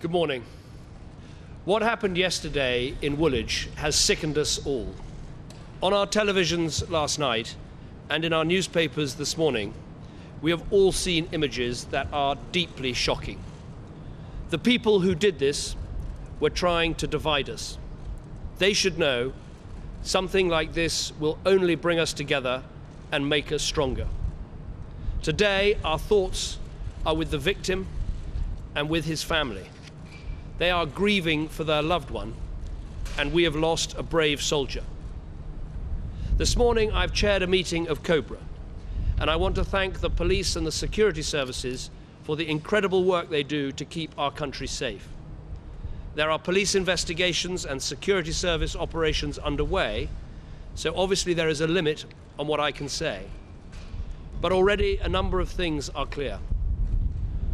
Good morning. What happened yesterday in Woolwich has sickened us all. On our televisions last night and in our newspapers this morning, we have all seen images that are deeply shocking. The people who did this were trying to divide us. They should know something like this will only bring us together and make us stronger. Today, our thoughts are with the victim and with his family. They are grieving for their loved one, and we have lost a brave soldier. This morning, I've chaired a meeting of COBRA, and I want to thank the police and the security services for the incredible work they do to keep our country safe. There are police investigations and security service operations underway, so obviously there is a limit on what I can say. But already a number of things are clear.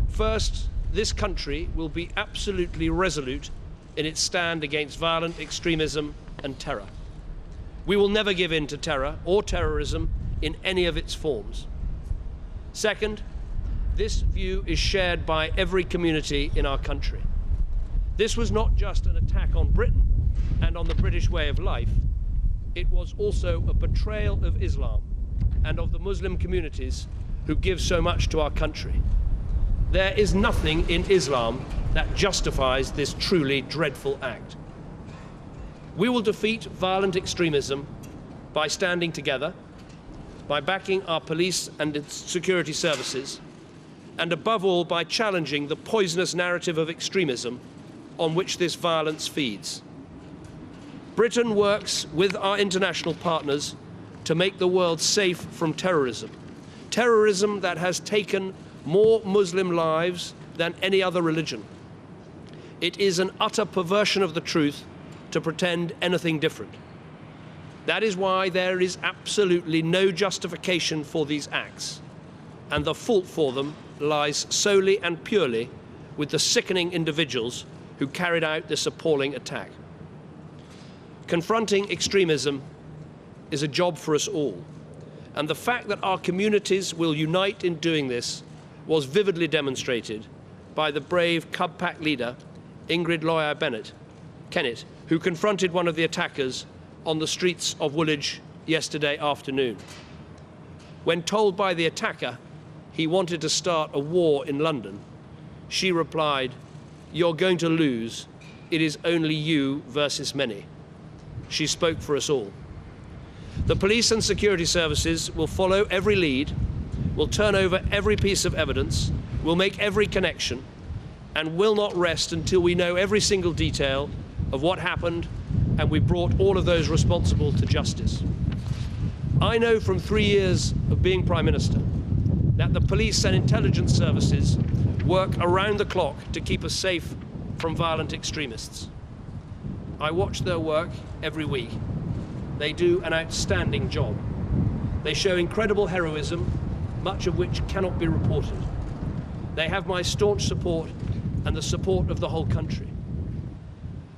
First, this country will be absolutely resolute in its stand against violent extremism and terror. We will never give in to terror or terrorism in any of its forms. Second, this view is shared by every community in our country. This was not just an attack on Britain and on the British way of life. It was also a betrayal of Islam and of the Muslim communities who give so much to our country. There is nothing in Islam that justifies this truly dreadful act. We will defeat violent extremism by standing together, by backing our police and its security services, and above all by challenging the poisonous narrative of extremism on which this violence feeds. Britain works with our international partners to make the world safe from terrorism. Terrorism that has taken more Muslim lives than any other religion. It is an utter perversion of the truth to pretend anything different. That is why there is absolutely no justification for these acts, and the fault for them lies solely and purely with the sickening individuals who carried out this appalling attack. Confronting extremism is a job for us all, and the fact that our communities will unite in doing this was vividly demonstrated by the brave Cub Pack leader, Ingrid Kennett, who confronted one of the attackers on the streets of Woolwich yesterday afternoon. When told by the attacker he wanted to start a war in London, she replied, "You're going to lose. It is only you versus many." She spoke for us all. The police and security services will follow every lead, will turn over every piece of evidence, will make every connection, and will not rest until we know every single detail of what happened and we brought all of those responsible to justice. I know from 3 years of being Prime Minister that the police and intelligence services work around the clock to keep us safe from violent extremists. I watch their work every week. They do an outstanding job. They show incredible heroism, much of which cannot be reported. They have my staunch support and the support of the whole country.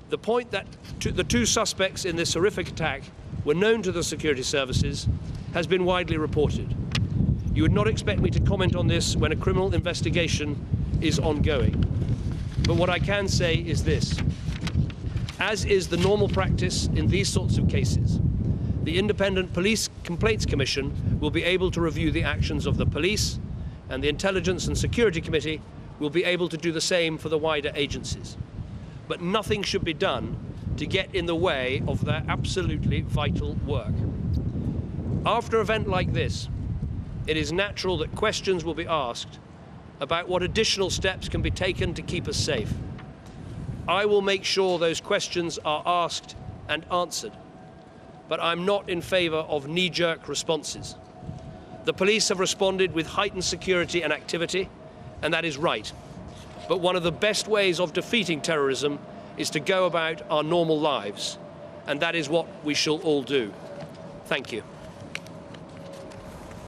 The point that the two suspects in this horrific attack were known to the security services has been widely reported. You would not expect me to comment on this when a criminal investigation is ongoing. But what I can say is this. As is the normal practice in these sorts of cases, the Independent Police Complaints Commission will be able to review the actions of the police, and the Intelligence and Security Committee will be able to do the same for the wider agencies. But nothing should be done to get in the way of their absolutely vital work. After an event like this, it is natural that questions will be asked about what additional steps can be taken to keep us safe. I will make sure those questions are asked and answered, but I'm not in favour of knee-jerk responses. The police have responded with heightened security and activity, and that is right. But one of the best ways of defeating terrorism is to go about our normal lives, and that is what we shall all do. Thank you.